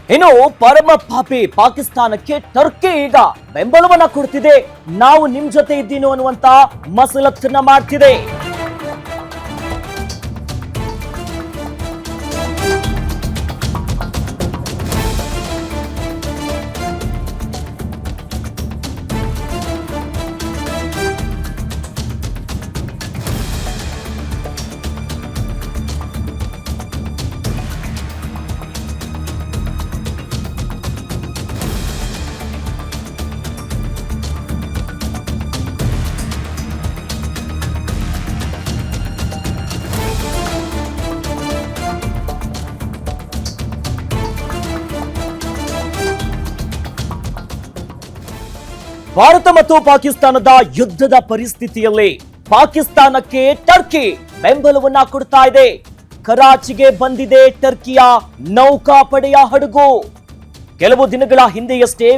ಇನ್ನು ಪರಮ ಪಾಪಿ ಪಾಕಿಸ್ತಾನಕ್ಕೆ ಟರ್ಕಿ ಈಗ ಬೆಂಬಲವನ್ನ ಕೊಡ್ತಿದೆ. ನಾವು ನಿಮ್ ಜೊತೆ ಇದ್ದೀನೋ ಅನ್ನುವಂತ ಮಸಲತ್ತನ್ನ ಮಾಡ್ತಿದೆ. ಭಾರತ ಮತ್ತು ಪಾಕಿಸ್ತಾನದ ಯುದ್ಧದ ಪರಿಸ್ಥಿತಿಯಲ್ಲಿ ಪಾಕಿಸ್ತಾನಕ್ಕೆ ಟರ್ಕಿ ಬೆಂಬಲವನ್ನ ಕೊಡ್ತಾ ಇದೆ. ಕರಾಚಿಗೆ ಬಂದಿದೆ ಟರ್ಕಿಯ ನೌಕಾಪಡೆಯ ಹಡಗು. ಕೆಲವು ದಿನಗಳ ಹಿಂದೆಯಷ್ಟೇ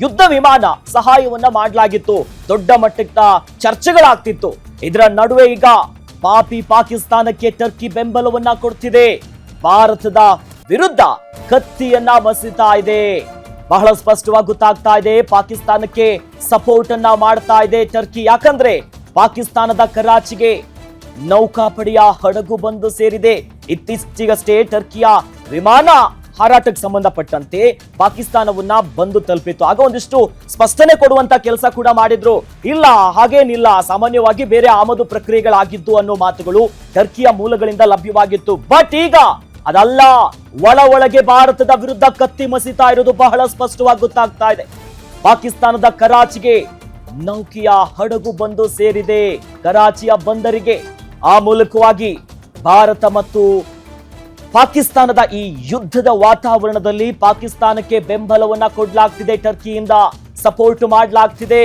ಯುದ್ಧ ವಿಮಾನ ಸಹಾಯವನ್ನ ಮಾಡಲಾಗಿತ್ತು. ದೊಡ್ಡ ಮಟ್ಟದ ಚರ್ಚೆಗಳಾಗ್ತಿತ್ತು. ಇದರ ನಡುವೆ ಈಗ ಪಾಪಿ ಪಾಕಿಸ್ತಾನಕ್ಕೆ ಟರ್ಕಿ ಬೆಂಬಲವನ್ನ ಕೊಡ್ತಿದೆ. ಭಾರತದ ವಿರುದ್ಧ ಕತ್ತಿಯನ್ನ ಮಸಿತಾ ಇದೆ. ಬಹಳ ಸ್ಪಷ್ಟವಾಗಿ ಗೊತ್ತಾಗ್ತಾ ಇದೆ, ಪಾಕಿಸ್ತಾನಕ್ಕೆ ಸಪೋರ್ಟ್ ಅನ್ನ ಮಾಡ್ತಾ ಇದೆ ಟರ್ಕಿ. ಯಾಕಂದ್ರೆ ಪಾಕಿಸ್ತಾನದ ಕರಾಚಿಗೆ ನೌಕಾಪಡೆಯ ಹಡಗು ಬಂದು ಸೇರಿದೆ. ಇತ್ತೀಚೆಗಷ್ಟೇ ಟರ್ಕಿಯ ವಿಮಾನ ಹಾರಾಟಕ್ಕೆ ಸಂಬಂಧಪಟ್ಟಂತೆ ಪಾಕಿಸ್ತಾನವನ್ನ ಬಂದು ತಲುಪಿತ್ತು. ಆಗ ಒಂದಿಷ್ಟು ಸ್ಪಷ್ಟನೆ ಕೊಡುವಂತ ಕೆಲಸ ಕೂಡ ಮಾಡಿದ್ರು. ಇಲ್ಲ, ಹಾಗೇನಿಲ್ಲ, ಸಾಮಾನ್ಯವಾಗಿ ಬೇರೆ ಆಮದು ಪ್ರಕ್ರಿಯೆಗಳಾಗಿದ್ದು ಅನ್ನೋ ಮಾತುಗಳು ಟರ್ಕಿಯ ಮೂಲಗಳಿಂದ ಲಭ್ಯವಾಗಿತ್ತು. ಬಟ್ ಈಗ ಅದಲ್ಲ, ಒಳಗೆ ಭಾರತದ ವಿರುದ್ಧ ಕತ್ತಿ ಮಸಿತಾ ಇರೋದು ಬಹಳ ಸ್ಪಷ್ಟವಾಗಿ ಗೊತ್ತಾಗ್ತಾ ಇದೆ. ಪಾಕಿಸ್ತಾನದ ಕರಾಚಿಗೆ ನೌಕೆಯ ಹಡಗು ಬಂದು ಸೇರಿದೆ, ಕರಾಚಿಯ ಬಂದರಿಗೆ. ಆ ಮೂಲಕವಾಗಿ ಭಾರತ ಮತ್ತು ಪಾಕಿಸ್ತಾನದ ಈ ಯುದ್ಧದ ವಾತಾವರಣದಲ್ಲಿ ಪಾಕಿಸ್ತಾನಕ್ಕೆ ಬೆಂಬಲವನ್ನ ಕೊಡಲಾಗ್ತಿದೆ, ಟರ್ಕಿಯಿಂದ ಸಪೋರ್ಟ್ ಮಾಡಲಾಗ್ತಿದೆ.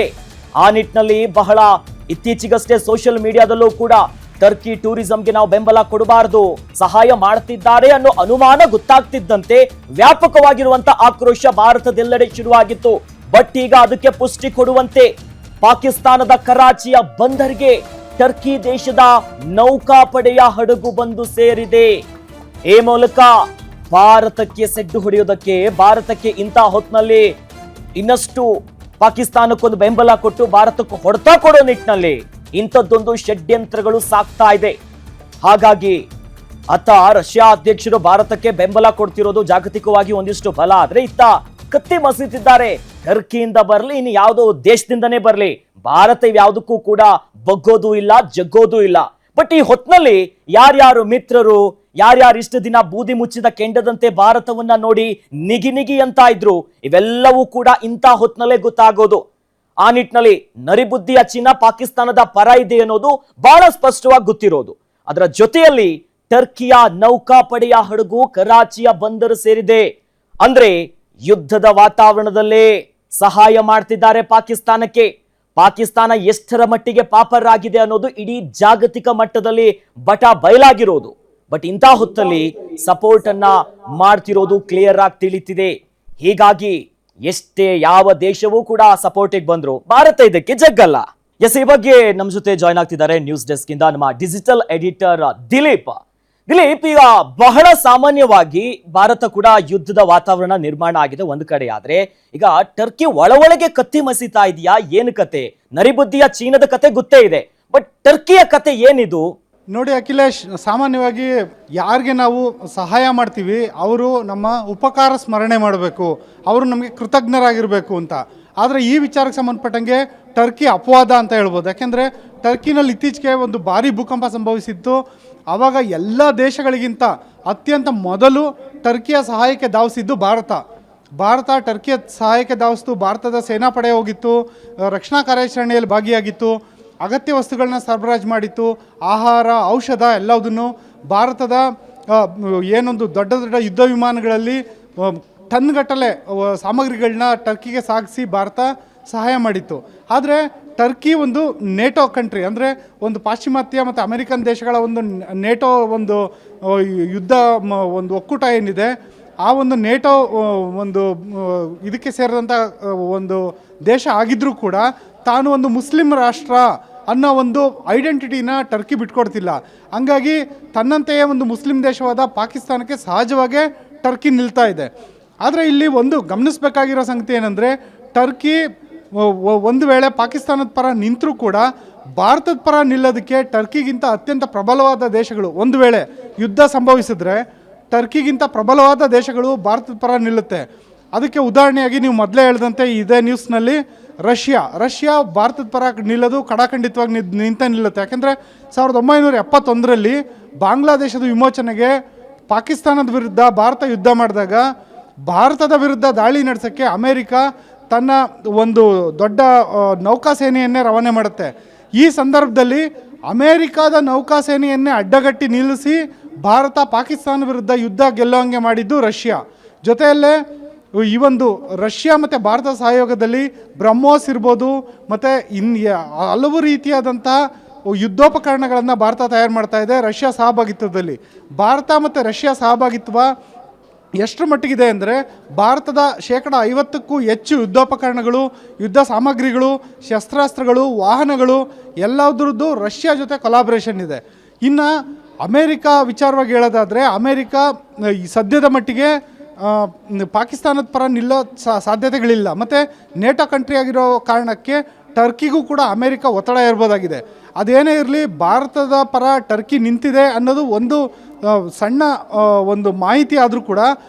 ಆ ನಿಟ್ಟಿನಲ್ಲಿ ಬಹಳ ಇತ್ತೀಚೆಗಷ್ಟೇ ಸೋಷಿಯಲ್ ಮೀಡಿಯಾದಲ್ಲೂ ಕೂಡ ಟರ್ಕಿ ಟೂರಿಸಂಗೆ ನಾವು ಬೆಂಬಲ ಕೊಡಬಾರದು, ಸಹಾಯ ಮಾಡ್ತಿದ್ದಾರೆ ಅನ್ನೋ ಅನುಮಾನ ಗೊತ್ತಾಗ್ತಿದ್ದಂತೆ ವ್ಯಾಪಕವಾಗಿರುವಂತ ಆಕ್ರೋಶ ಭಾರತದೆಲ್ಲೆಡೆ ಶುರುವಾಗಿತ್ತು. ಬಟ್ ಈಗ ಅದಕ್ಕೆ ಪುಷ್ಟಿ ಕೊಡುವಂತೆ ಪಾಕಿಸ್ತಾನದ ಕರಾಚಿಯ ಬಂದರಿಗೆ ಟರ್ಕಿ ದೇಶದ ನೌಕಾಪಡೆಯ ಹಡಗು ಬಂದು ಸೇರಿದೆ. ಈ ಮೂಲಕ ಭಾರತಕ್ಕೆ ಸೆಡ್ಡು ಹೊಡೆಯೋದಕ್ಕೆ, ಭಾರತಕ್ಕೆ ಇಂಥ ಹೊತ್ತಿನಲ್ಲಿ ಇನ್ನಷ್ಟು ಪಾಕಿಸ್ತಾನಕ್ಕೊಂದು ಬೆಂಬಲ ಕೊಟ್ಟು ಭಾರತಕ್ಕೆ ಹೊಡೆತ ಕೊಡೋ ನಿಟ್ಟಿನಲ್ಲಿ ಇಂಥದ್ದೊಂದು ಷಡ್ಯಂತ್ರಗಳು ಸಾಕ್ತಾ ಇದೆ. ಹಾಗಾಗಿ ಅತ್ತ ರಷ್ಯಾ ಅಧ್ಯಕ್ಷರು ಭಾರತಕ್ಕೆ ಬೆಂಬಲ ಕೊಡ್ತಿರೋದು ಜಾಗತಿಕವಾಗಿ ಒಂದಿಷ್ಟು ಬಲ ಆದ್ರೆ, ಇತ್ತ ಕತ್ತಿ ಮಸೀತಿದ್ದಾರೆ. ಟರ್ಕಿಯಿಂದ ಬರಲಿ, ಇನ್ನು ಯಾವುದೋ ದೇಶದಿಂದನೇ ಬರಲಿ, ಭಾರತ ಯಾವುದಕ್ಕೂ ಕೂಡ ಬಗ್ಗೋದು ಇಲ್ಲ, ಜಗ್ಗೋದು ಇಲ್ಲ. ಬಟ್ ಈ ಹೊತ್ನಲ್ಲಿ ಯಾರ್ಯಾರು ಮಿತ್ರರು, ಯಾರ್ಯಾರು ಇಷ್ಟು ದಿನ ಬೂದಿ ಮುಚ್ಚಿದ ಕೆಂಡದಂತೆ ಭಾರತವನ್ನ ನೋಡಿ ನಿಗಿ ಅಂತ ಇದ್ರು, ಇವೆಲ್ಲವೂ ಕೂಡ ಇಂಥ ಹೊತ್ನಲ್ಲೇ ಗೊತ್ತಾಗೋದು. ಆ ನಿಟ್ಟಿನಲ್ಲಿ ನರಿಬುದ್ಧಿಯ ಚೀನಾ ಪಾಕಿಸ್ತಾನದ ಪರ ಇದೆ ಅನ್ನೋದು ಬಹಳ ಸ್ಪಷ್ಟವಾಗಿ ಗೊತ್ತಿರೋದು. ಅದರ ಜೊತೆಯಲ್ಲಿ ಟರ್ಕಿಯ ನೌಕಾಪಡೆಯ ಹಡಗು ಕರಾಚಿಯ ಬಂದರು ಸೇರಿದೆ. ಅಂದ್ರೆ ಯುದ್ಧದ ವಾತಾವರಣದಲ್ಲೇ ಸಹಾಯ ಮಾಡ್ತಿದ್ದಾರೆ ಪಾಕಿಸ್ತಾನಕ್ಕೆ. ಪಾಕಿಸ್ತಾನ ಎಷ್ಟರ ಮಟ್ಟಿಗೆ ಪಾಪರಾಗಿದೆ ಅನ್ನೋದು ಇಡೀ ಜಾಗತಿಕ ಮಟ್ಟದಲ್ಲಿ ಬಯಲಾಗಿರೋದು. ಬಟ್ ಇಂಥ ಹೊತ್ತಲ್ಲಿ ಸಪೋರ್ಟ್ ಅನ್ನ ಮಾಡ್ತಿರೋದು ಕ್ಲಿಯರ್ ಆಗಿ ತಿಳಿತಿದೆ. ಹೀಗಾಗಿ ಎಷ್ಟೇ ಯಾವ ದೇಶವೂ ಕೂಡ ಸಪೋರ್ಟಿಗೆ ಬಂದ್ರು ಭಾರತ ಇದಕ್ಕೆ ಜಗ್ಗಲ್ಲ. ಎಸ್, ಈ ಬಗ್ಗೆ ನಮ್ಮ ಜೊತೆ ಜಾಯ್ನ್ ಆಗ್ತಿದ್ದಾರೆ ನ್ಯೂಸ್ ಡೆಸ್ಕ್ ಇಂದ ನಮ್ಮ ಡಿಜಿಟಲ್ ಎಡಿಟರ್ ದಿಲೀಪ್. ಈಗ ಬಹಳ ಸಾಮಾನ್ಯವಾಗಿ ಭಾರತ ಕೂಡ ಯುದ್ಧದ ವಾತಾವರಣ ನಿರ್ಮಾಣ ಆಗಿದೆ ಒಂದು ಕಡೆ, ಆದ್ರೆ ಈಗ ಟರ್ಕಿ ಒಳಗೆ ಕತ್ತಿ ಮಸೀತಾ ಇದೆಯಾ, ಏನು ಕತೆ? ನರಿಬುದ್ಧಿಯ ಚೀನದ ಕತೆ ಗೊತ್ತೇ ಇದೆ, ಬಟ್ ಟರ್ಕಿಯ ಕತೆ ಏನಿದು? ನೋಡಿ ಅಖಿಲೇಶ್, ಸಾಮಾನ್ಯವಾಗಿ ಯಾರಿಗೆ ನಾವು ಸಹಾಯ ಮಾಡ್ತೀವಿ ಅವರು ನಮ್ಮ ಉಪಕಾರ ಸ್ಮರಣೆ ಮಾಡಬೇಕು, ಅವರು ನಮಗೆ ಕೃತಜ್ಞರಾಗಿರಬೇಕು ಅಂತ. ಆದರೆ ಈ ವಿಚಾರಕ್ಕೆ ಸಂಬಂಧಪಟ್ಟಂಗೆ ಟರ್ಕಿ ಅಪವಾದ ಅಂತ ಹೇಳ್ಬೋದು. ಯಾಕೆಂದರೆ ಟರ್ಕಿನಲ್ಲಿ ಇತ್ತೀಚೆಗೆ ಒಂದು ಭಾರಿ ಭೂಕಂಪ ಸಂಭವಿಸಿತ್ತು. ಆವಾಗ ಎಲ್ಲ ದೇಶಗಳಿಗಿಂತ ಅತ್ಯಂತ ಮೊದಲು ಟರ್ಕಿಯ ಸಹಾಯಕ್ಕೆ ಧಾವಿಸಿದ್ದು ಭಾರತ ಟರ್ಕಿಯ ಸಹಾಯಕ್ಕೆ ಧಾವಿಸ್ತು. ಭಾರತದ ಸೇನಾಪಡೆ ಹೋಗಿತ್ತು, ರಕ್ಷಣಾ ಕಾರ್ಯಾಚರಣೆಯಲ್ಲಿ ಭಾಗಿಯಾಗಿತ್ತು, ಅಗತ್ಯ ವಸ್ತುಗಳನ್ನ ಸರಬರಾಜು ಮಾಡಿತ್ತು, ಆಹಾರ, ಔಷಧ ಎಲ್ಲದನ್ನು ಭಾರತದ ಏನೊಂದು ದೊಡ್ಡ ದೊಡ್ಡ ಯುದ್ಧ ವಿಮಾನಗಳಲ್ಲಿ ಟನ್ಗಟ್ಟಲೆ ಸಾಮಗ್ರಿಗಳನ್ನ ಟರ್ಕಿಗೆ ಸಾಗಿಸಿ ಭಾರತ ಸಹಾಯ ಮಾಡಿತ್ತು. ಆದರೆ ಟರ್ಕಿ ಒಂದು ನೇಟೋ ಕಂಟ್ರಿ, ಅಂದರೆ ಒಂದು ಪಾಶ್ಚಿಮಾತ್ಯ ಮತ್ತು ಅಮೆರಿಕನ್ ದೇಶಗಳ ಒಂದು ನೇಟೋ ಒಂದು ಯುದ್ಧ ಒಂದು ಒಕ್ಕೂಟ ಏನಿದೆ, ಆ ಒಂದು ನೇಟೋ ಒಂದು ಇದಕ್ಕೆ ಸೇರಿದಂಥ ಒಂದು ದೇಶ ಆಗಿದ್ದರೂ ಕೂಡ ತಾನು ಒಂದು ಮುಸ್ಲಿಂ ರಾಷ್ಟ್ರ ಅನ್ನೋ ಒಂದು ಐಡೆಂಟಿಟಿನ ಟರ್ಕಿ ಬಿಟ್ಕೊಡ್ತಿಲ್ಲ. ಹಂಗಾಗಿ ತನ್ನಂತೆಯೇ ಒಂದು ಮುಸ್ಲಿಂ ದೇಶವಾದ ಪಾಕಿಸ್ತಾನಕ್ಕೆ ಸಹಜವಾಗೇ ಟರ್ಕಿ ನಿಲ್ತಾ ಇದೆ. ಆದರೆ ಇಲ್ಲಿ ಒಂದು ಗಮನಿಸಬೇಕಾಗಿರೋ ಸಂಗತಿ ಏನಂದರೆ ಟರ್ಕಿ ಒಂದು ವೇಳೆ ಪಾಕಿಸ್ತಾನದ ಪರ ನಿಂತರೂ ಕೂಡ ಭಾರತದ ಪರ ನಿಲ್ಲೋದಕ್ಕೆ ಟರ್ಕಿಗಿಂತ ಅತ್ಯಂತ ಪ್ರಬಲವಾದ ದೇಶಗಳು, ಒಂದು ವೇಳೆ ಯುದ್ಧ ಸಂಭವಿಸಿದ್ರೆ ಟರ್ಕಿಗಿಂತ ಪ್ರಬಲವಾದ ದೇಶಗಳು ಭಾರತದ ಪರ ನಿಲ್ಲುತ್ತೆ. ಅದಕ್ಕೆ ಉದಾಹರಣೆಯಾಗಿ ನೀವು ಮೊದಲೇ ಹೇಳಿದಂತೆ ಇದೇ ನ್ಯೂಸ್ನಲ್ಲಿ ರಷ್ಯಾ ಭಾರತದ ಪರ ನಿಲ್ಲೋದು ಕಡಾಖಂಡಿತವಾಗಿ ನಿಲ್ಲುತ್ತೆ. ಯಾಕೆಂದರೆ 1971ರಲ್ಲಿ ಬಾಂಗ್ಲಾದೇಶದ ವಿಮೋಚನೆಗೆ ಪಾಕಿಸ್ತಾನದ ವಿರುದ್ಧ ಭಾರತ ಯುದ್ಧ ಮಾಡಿದಾಗ ಭಾರತದ ವಿರುದ್ಧ ದಾಳಿ ನಡೆಸೋಕ್ಕೆ ಅಮೇರಿಕ ತನ್ನ ಒಂದು ದೊಡ್ಡ ನೌಕಾಸೇನೆಯನ್ನೇ ರವಾನೆ ಮಾಡುತ್ತೆ. ಈ ಸಂದರ್ಭದಲ್ಲಿ ಅಮೇರಿಕಾದ ನೌಕಾಸೇನೆಯನ್ನೇ ಅಡ್ಡಗಟ್ಟಿ ನಿಲ್ಲಿಸಿ ಭಾರತ ಪಾಕಿಸ್ತಾನ ವಿರುದ್ಧ ಯುದ್ಧ ಗೆಲ್ಲುವಂಗೆ ಮಾಡಿದ್ದು ರಷ್ಯಾ. ಜೊತೆಯಲ್ಲೇ ಈ ಒಂದು ರಷ್ಯಾ ಮತ್ತು ಭಾರತ ಸಹಯೋಗದಲ್ಲಿ ಬ್ರಹ್ಮೋಸ್ ಇರ್ಬೋದು ಮತ್ತು ಹಲವು ರೀತಿಯಾದಂತಹ ಯುದ್ಧೋಪಕರಣಗಳನ್ನು ಭಾರತ ತಯಾರು ಮಾಡ್ತಾ ಇದೆ ರಷ್ಯಾ ಸಹಭಾಗಿತ್ವದಲ್ಲಿ. ಭಾರತ ಮತ್ತು ರಷ್ಯಾ ಸಹಭಾಗಿತ್ವ ಎಷ್ಟರ ಮಟ್ಟಿಗಿದೆ ಅಂದರೆ ಭಾರತದ 50%ಕ್ಕೂ ಹೆಚ್ಚು ಯುದ್ಧೋಪಕರಣಗಳು, ಯುದ್ಧ ಸಾಮಗ್ರಿಗಳು, ಶಸ್ತ್ರಾಸ್ತ್ರಗಳು, ವಾಹನಗಳು ಎಲ್ಲದರದ್ದು ರಷ್ಯಾ ಜೊತೆ ಕೊಲಾಬ್ರೇಷನ್ ಇದೆ. ಇನ್ನು ಅಮೇರಿಕಾ ವಿಚಾರವಾಗಿ ಹೇಳೋದಾದರೆ ಅಮೇರಿಕಾ ಸದ್ಯದ ಮಟ್ಟಿಗೆ ಪಾಕಿಸ್ತಾನದ ಪರ ನಿಲ್ಲೋ ಸಾಧ್ಯತೆಗಳಿಲ್ಲ. ಮತ್ತು ನೇಟೋ ಕಂಟ್ರಿ ಆಗಿರೋ ಕಾರಣಕ್ಕೆ ಟರ್ಕಿಗೂ ಕೂಡ ಅಮೇರಿಕ ಒತ್ತಡ ಇರ್ಬೋದಾಗಿದೆ. ಅದೇನೇ ಇರಲಿ, ಭಾರತದ ಪರ ಟರ್ಕಿ ನಿಂತಿದೆ ಅನ್ನೋದು ಒಂದು ಸಣ್ಣ ಒಂದು ಮಾಹಿತಿ ಆದರೂ ಕೂಡ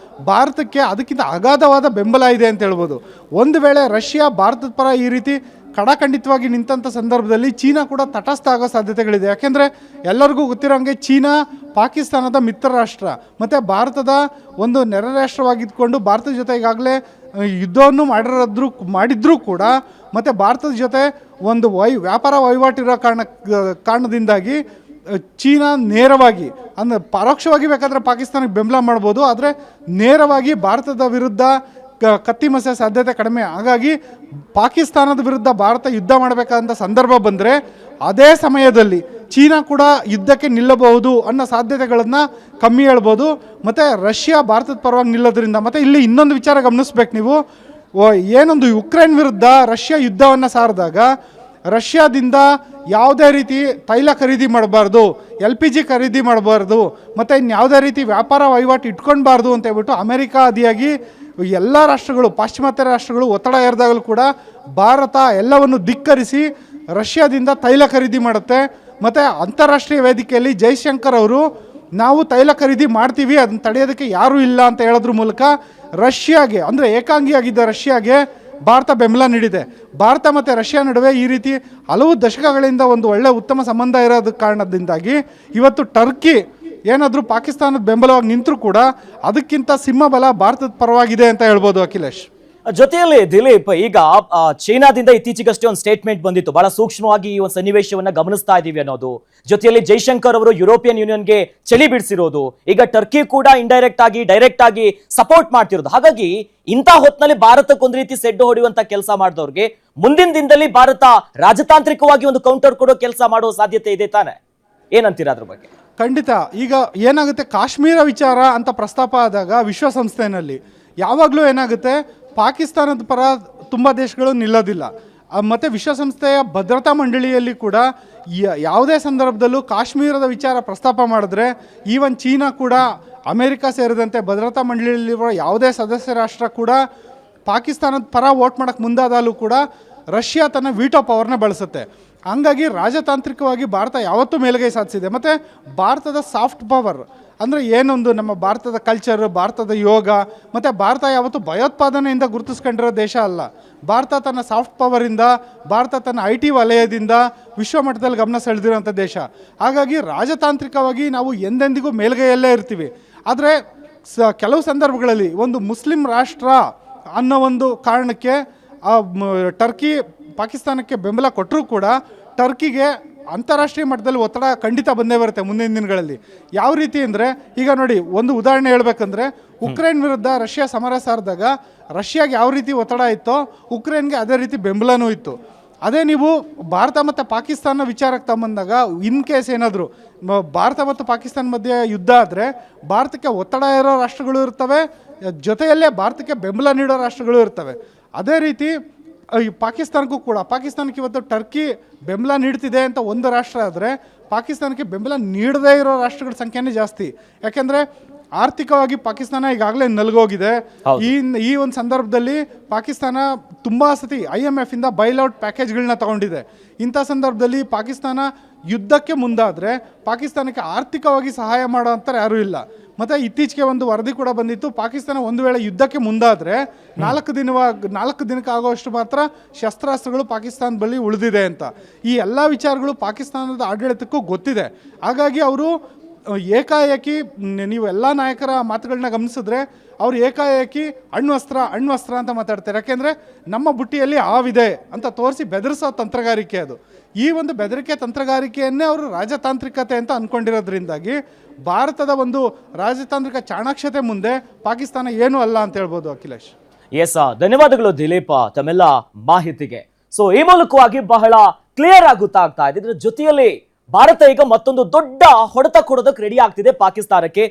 ಭಾರತಕ್ಕೆ ಅದಕ್ಕಿಂತ ಅಗಾಧವಾದ ಬೆಂಬಲ ಇದೆ ಅಂತ ಹೇಳ್ಬೋದು. ಒಂದು ವೇಳೆ ರಷ್ಯಾ ಭಾರತದ ಪರ ಈ ರೀತಿ ಕಡಾಖಂಡಿತವಾಗಿ ನಿಂತಂಥ ಸಂದರ್ಭದಲ್ಲಿ ಚೀನಾ ಕೂಡ ತಟಸ್ಥ ಆಗೋ ಸಾಧ್ಯತೆಗಳಿದೆ. ಯಾಕೆಂದರೆ ಎಲ್ಲರಿಗೂ ಗೊತ್ತಿರೋಂಗೆ ಚೀನಾ ಪಾಕಿಸ್ತಾನದ ಮಿತ್ರ ರಾಷ್ಟ್ರ ಮತ್ತು ಭಾರತದ ಒಂದು ನೆರೆ ರಾಷ್ಟ್ರವಾಗಿದ್ದುಕೊಂಡು ಭಾರತದ ಜೊತೆ ಈಗಾಗಲೇ ಯುದ್ಧವನ್ನು ಮಾಡಿದ್ರೂ ಕೂಡ ಮತ್ತು ಭಾರತದ ಜೊತೆ ಒಂದು ವ್ಯಾಪಾರ ವಹಿವಾಟಿರೋ ಕಾರಣದಿಂದಾಗಿ ಚೀನಾ ನೇರವಾಗಿ ಅಂದರೆ ಪರೋಕ್ಷವಾಗಿ ಬೇಕಾದರೆ ಪಾಕಿಸ್ತಾನಕ್ಕೆ ಬೆಂಬಲ ಮಾಡ್ಬೋದು, ಆದರೆ ನೇರವಾಗಿ ಭಾರತದ ವಿರುದ್ಧ ಕತ್ತಿ ಮಸೆ ಸಾಧ್ಯತೆ ಕಡಿಮೆ. ಹಾಗಾಗಿ ಪಾಕಿಸ್ತಾನದ ವಿರುದ್ಧ ಭಾರತ ಯುದ್ಧ ಮಾಡಬೇಕಾದಂಥ ಸಂದರ್ಭ ಬಂದರೆ ಅದೇ ಸಮಯದಲ್ಲಿ ಚೀನಾ ಕೂಡ ಯುದ್ಧಕ್ಕೆ ನಿಲ್ಲಬಹುದು ಅನ್ನೋ ಸಾಧ್ಯತೆಗಳನ್ನು ಕಮ್ಮಿ ಹೇಳ್ಬೋದು. ಮತ್ತು ರಷ್ಯಾ ಭಾರತದ ಪರವಾಗಿ ನಿಲ್ಲೋದ್ರಿಂದ ಮತ್ತು ಇಲ್ಲಿ ಇನ್ನೊಂದು ವಿಚಾರ ಗಮನಿಸ್ಬೇಕು ನೀವು, ಏನೊಂದು ಯುಕ್ರೇನ್ ವಿರುದ್ಧ ರಷ್ಯಾ ಯುದ್ಧವನ್ನು ಸಾರಿದಾಗ ರಷ್ಯಾದಿಂದ ಯಾವುದೇ ರೀತಿ ತೈಲ ಖರೀದಿ ಮಾಡಬಾರ್ದು, LPG ಖರೀದಿ ಮಾಡಬಾರ್ದು, ಮತ್ತು ಇನ್ಯಾವುದೇ ರೀತಿ ವ್ಯಾಪಾರ ವಹಿವಾಟು ಇಟ್ಕೊಳ್ಬಾರ್ದು ಅಂತ ಹೇಳ್ಬಿಟ್ಟು ಅಮೆರಿಕ ಆದಿಯಾಗಿ ಎಲ್ಲ ರಾಷ್ಟ್ರಗಳು, ಪಾಶ್ಚಿಮಾತ್ಯ ರಾಷ್ಟ್ರಗಳು ಒತ್ತಡ ಹೇರಿದಾಗಲೂ ಕೂಡ ಭಾರತ ಎಲ್ಲವನ್ನು ಧಿಕ್ಕರಿಸಿ ರಷ್ಯಾದಿಂದ ತೈಲ ಖರೀದಿ ಮಾಡುತ್ತೆ. ಮತ್ತು ಅಂತಾರಾಷ್ಟ್ರೀಯ ವೇದಿಕೆಯಲ್ಲಿ ಜೈಶಂಕರ್ ಅವರು ನಾವು ತೈಲ ಖರೀದಿ ಮಾಡ್ತೀವಿ, ಅದನ್ನು ತಡೆಯೋದಕ್ಕೆ ಯಾರೂ ಇಲ್ಲ ಅಂತ ಹೇಳೋದ್ರ ಮೂಲಕ ರಷ್ಯಾಗೆ ಅಂದರೆ ಏಕಾಂಗಿಯಾಗಿದ್ದ ರಷ್ಯಾಗೆ ಭಾರತ ಬೆಂಬಲ ನೀಡಿದೆ. ಭಾರತ ಮತ್ತು ರಷ್ಯಾ ನಡುವೆ ಈ ರೀತಿ ಹಲವು ದಶಕಗಳಿಂದ ಒಂದು ಒಳ್ಳೆಯ ಉತ್ತಮ ಸಂಬಂಧ ಇರೋದ ಕಾರಣದಿಂದಾಗಿ ಇವತ್ತು ಟರ್ಕಿ ಏನಾದರೂ ಪಾಕಿಸ್ತಾನದ ಬೆಂಬಲವಾಗಿ ನಿಂತರೂ ಕೂಡ ಅದಕ್ಕಿಂತ ಸಿಂಹಬಲ ಭಾರತದ ಪರವಾಗಿದೆ ಅಂತ ಹೇಳ್ಬೋದು ಅಖಿಲೇಶ್. ಜೊತೆಯಲ್ಲಿ ದಿಲೀಪ್, ಈಗ ಚೈನಾದಿಂದ ಇತ್ತೀಚೆಗಷ್ಟೇ ಒಂದು ಸ್ಟೇಟ್ಮೆಂಟ್ ಬಂದಿತ್ತು, ಬಹಳ ಸೂಕ್ಷ್ಮವಾಗಿ ಈ ಒಂದು ಸನ್ನಿವೇಶವನ್ನ ಗಮನಿಸ್ತಾ ಇದ್ದೀವಿ ಅನ್ನೋದು. ಜೊತೆಯಲ್ಲಿ ಜೈಶಂಕರ್ ಅವರು ಯುರೋಪಿಯನ್ ಯೂನಿಯನ್ಗೆ ಚಳಿ ಬಿಡಿಸಿರೋದು, ಈಗ ಟರ್ಕಿ ಕೂಡ ಇಂಡೈರೆಕ್ಟ್ ಆಗಿ ಡೈರೆಕ್ಟ್ ಆಗಿ ಸಪೋರ್ಟ್ ಮಾಡ್ತಿರೋದು. ಹಾಗಾಗಿ ಇಂಥ ಹೊತ್ತಿನಲ್ಲಿ ಭಾರತಕ್ಕೆ ಒಂದು ರೀತಿ ಸೆಡ್ಡು ಹೊಡೆಯುವಂತ ಕೆಲಸ ಮಾಡಿದವ್ರಿಗೆ ಮುಂದಿನ ದಿನದಲ್ಲಿ ಭಾರತ ರಾಜತಾಂತ್ರಿಕವಾಗಿ ಒಂದು ಕೌಂಟರ್ ಕೊಡೋ ಕೆಲಸ ಮಾಡೋ ಸಾಧ್ಯತೆ ಇದೆ ತಾನೆ, ಏನಂತೀರಾ ಅದ್ರ ಬಗ್ಗೆ? ಖಂಡಿತ. ಈಗ ಏನಾಗುತ್ತೆ, ಕಾಶ್ಮೀರ ವಿಚಾರ ಅಂತ ಪ್ರಸ್ತಾಪ ಆದಾಗ ವಿಶ್ವಸಂಸ್ಥೆಯಲ್ಲಿ ಯಾವಾಗಲೂ ಏನಾಗುತ್ತೆ, ಪಾಕಿಸ್ತಾನದ ಪರ ತುಂಬ ದೇಶಗಳು ನಿಲ್ಲೋದಿಲ್ಲ. ಮತ್ತು ವಿಶ್ವಸಂಸ್ಥೆಯ ಭದ್ರತಾ ಮಂಡಳಿಯಲ್ಲಿ ಕೂಡ ಯಾವುದೇ ಸಂದರ್ಭದಲ್ಲೂ ಕಾಶ್ಮೀರದ ವಿಚಾರ ಪ್ರಸ್ತಾಪ ಮಾಡಿದ್ರೆ ಈವನ್ ಚೀನಾ ಕೂಡ ಅಮೆರಿಕ ಸೇರಿದಂತೆ ಭದ್ರತಾ ಮಂಡಳಿಯಲ್ಲಿರುವ ಯಾವುದೇ ಸದಸ್ಯ ರಾಷ್ಟ್ರ ಕೂಡ ಪಾಕಿಸ್ತಾನದ ಪರ ವೋಟ್ ಮಾಡೋಕ್ಕೆ ಮುಂದಾದಾಗಲೂ ಕೂಡ ರಷ್ಯಾ ತನ್ನ ವೀಟೋ ಪವರ್ನ ಬಳಸುತ್ತೆ. ಹಂಗಾಗಿ ರಾಜತಾಂತ್ರಿಕವಾಗಿ ಭಾರತ ಯಾವತ್ತೂ ಮೇಲುಗೈ ಸಾಧಿಸಿದೆ. ಮತ್ತು ಭಾರತದ ಸಾಫ್ಟ್ ಪವರ್ ಅಂದರೆ ಏನೊಂದು ನಮ್ಮ ಭಾರತದ ಕಲ್ಚರ್, ಭಾರತದ ಯೋಗ, ಮತ್ತು ಭಾರತ ಯಾವತ್ತೂ ಭಯೋತ್ಪಾದನೆಯಿಂದ ಗುರುತಿಸ್ಕೊಂಡಿರೋ ದೇಶ ಅಲ್ಲ. ಭಾರತ ತನ್ನ ಸಾಫ್ಟ್ ಪವರಿಂದ, ಭಾರತ ತನ್ನ IT ವಲಯದಿಂದ ವಿಶ್ವಮಟ್ಟದಲ್ಲಿ ಗಮನ ಸೆಳೆದಿರೋಂಥ ದೇಶ. ಹಾಗಾಗಿ ರಾಜತಾಂತ್ರಿಕವಾಗಿ ನಾವು ಎಂದೆಂದಿಗೂ ಮೇಲುಗೈಯಲ್ಲೇ ಇರ್ತೀವಿ. ಆದರೆ ಕೆಲವು ಸಂದರ್ಭಗಳಲ್ಲಿ ಒಂದು ಮುಸ್ಲಿಂ ರಾಷ್ಟ್ರ ಅನ್ನೋ ಒಂದು ಕಾರಣಕ್ಕೆ ಟರ್ಕಿ ಪಾಕಿಸ್ತಾನಕ್ಕೆ ಬೆಂಬಲ ಕೊಟ್ಟರೂ ಕೂಡ ಟರ್ಕಿಗೆ ಅಂತಾರಾಷ್ಟ್ರೀಯ ಮಟ್ಟದಲ್ಲಿ ಒತ್ತಡ ಖಂಡಿತ ಬಂದೇ ಬರುತ್ತೆ ಮುಂದಿನ ದಿನಗಳಲ್ಲಿ. ಯಾವ ರೀತಿ ಅಂದರೆ, ಈಗ ನೋಡಿ, ಒಂದು ಉದಾಹರಣೆ ಹೇಳ್ಬೇಕಂದ್ರೆ ಉಕ್ರೇನ್ ವಿರುದ್ಧ ರಷ್ಯಾ ಸಮರ ಸಾರಿದಾಗ ರಷ್ಯಾಗೆ ಯಾವ ರೀತಿ ಒತ್ತಡ ಇತ್ತೋ ಉಕ್ರೇನ್ಗೆ ಅದೇ ರೀತಿ ಬೆಂಬಲನೂ ಇತ್ತು. ಅದೇ ನೀವು ಭಾರತ ಮತ್ತು ಪಾಕಿಸ್ತಾನ ವಿಚಾರಕ್ಕೆ ತಗೊಂಬಂದಾಗ ಇನ್ ಕೇಸ್ ಏನಾದರೂ ಭಾರತ ಮತ್ತು ಪಾಕಿಸ್ತಾನ ಮಧ್ಯೆ ಯುದ್ಧ ಆದರೆ ಭಾರತಕ್ಕೆ ಒತ್ತಡ ಇರೋ ರಾಷ್ಟ್ರಗಳು ಇರ್ತವೆ, ಜೊತೆಯಲ್ಲೇ ಭಾರತಕ್ಕೆ ಬೆಂಬಲ ನೀಡೋ ರಾಷ್ಟ್ರಗಳು ಇರ್ತವೆ. ಅದೇ ರೀತಿ ಈ ಪಾಕಿಸ್ತಾನಕ್ಕೆ ಇವತ್ತು ಟರ್ಕಿ ಬೆಂಬಲ ನೀಡ್ತಿದೆ ಅಂತ ಒಂದು ರಾಷ್ಟ್ರ ಆದರೆ ಪಾಕಿಸ್ತಾನಕ್ಕೆ ಬೆಂಬಲ ನೀಡದೇ ಇರೋ ರಾಷ್ಟ್ರಗಳ ಸಂಖ್ಯೆನೇ ಜಾಸ್ತಿ. ಯಾಕೆಂದರೆ ಆರ್ಥಿಕವಾಗಿ ಪಾಕಿಸ್ತಾನ ಈಗಾಗಲೇ ನಲ್ಗೋಗಿದೆ. ಈ ಒಂದು ಸಂದರ್ಭದಲ್ಲಿ ಪಾಕಿಸ್ತಾನ ತುಂಬ ಸತಿ IMF ಇಂದ ಬೈಲ್ಔಟ್ ಪ್ಯಾಕೇಜ್ಗಳನ್ನ ತಗೊಂಡಿದೆ. ಇಂಥ ಸಂದರ್ಭದಲ್ಲಿ ಪಾಕಿಸ್ತಾನ ಯುದ್ಧಕ್ಕೆ ಮುಂದಾದರೆ ಪಾಕಿಸ್ತಾನಕ್ಕೆ ಆರ್ಥಿಕವಾಗಿ ಸಹಾಯ ಮಾಡೋ ಅಂತಾರೆ ಯಾರೂ ಇಲ್ಲ. ಮತ್ತು ಇತ್ತೀಚೆಗೆ ಒಂದು ವರದಿ ಕೂಡ ಬಂದಿತ್ತು, ಪಾಕಿಸ್ತಾನ ಒಂದು ವೇಳೆ ಯುದ್ಧಕ್ಕೆ ಮುಂದಾದರೆ 4 ದಿನಕ್ಕೆ ಆಗುವಷ್ಟು ಮಾತ್ರ ಶಸ್ತ್ರಾಸ್ತ್ರಗಳು ಪಾಕಿಸ್ತಾನದ ಬಳಿ ಉಳಿದಿದೆ ಅಂತ. ಈ ಎಲ್ಲ ವಿಚಾರಗಳು ಪಾಕಿಸ್ತಾನದ ಆಡಳಿತಕ್ಕೂ ಗೊತ್ತಿದೆ. ಹಾಗಾಗಿ ಅವರು ಏಕಾಏಕಿ, ನೀವು ಎಲ್ಲ ನಾಯಕರ ಮಾತುಗಳನ್ನ ಗಮನಿಸಿದ್ರೆ ಅವರು ಏಕಾಏಕಿ ಅಣ್ವಸ್ತ್ರ ಅಂತ ಮಾತಾಡ್ತಾರೆ. ಯಾಕೆಂದರೆ ನಮ್ಮ ಬುಟ್ಟಿಯಲ್ಲಿ ಹಾವಿದೆ ಅಂತ ತೋರಿಸಿ ಬೆದರಿಸೋ ತಂತ್ರಗಾರಿಕೆ ಅದು. ಈ ಒಂದು ಬೆದರಿಕೆ ತಂತ್ರಗಾರಿಕೆಯನ್ನೇ ಅವರು ರಾಜತಾಂತ್ರಿಕತೆ ಅಂತ ಅಂದ್ಕೊಂಡಿರೋದ್ರಿಂದಾಗಿ ಭಾರತದ ಒಂದು ರಾಜತಾಂತ್ರಿಕ ಚಾಣಾಕ್ಷತೆ ಮುಂದೆ ಪಾಕಿಸ್ತಾನ ಏನೂ ಅಲ್ಲ ಅಂತ ಹೇಳ್ಬೋದು. ಅಖಿಲೇಶ್, ಎಸ್, ಧನ್ಯವಾದಗಳು ದಿಲೀಪ ತಮ್ಮೆಲ್ಲ ಮಾಹಿತಿಗೆ. ಸೊ ಈ ಮೂಲಕವಾಗಿ ಬಹಳ ಕ್ಲಿಯರ್ ಆಗಿ ಗೊತ್ತಾಗ್ತಾ ಇದೆ. ಇದ್ರ ಜೊತೆಯಲ್ಲಿ ಭಾರತ ಈಗ ಮತ್ತೊಂದು ದೊಡ್ಡ ಹೊಡೆತ ಕೊಡೋದಕ್ಕೆ ರೆಡಿ ಆಗ್ತಿದೆ ಪಾಕಿಸ್ತಾನಕ್ಕೆ.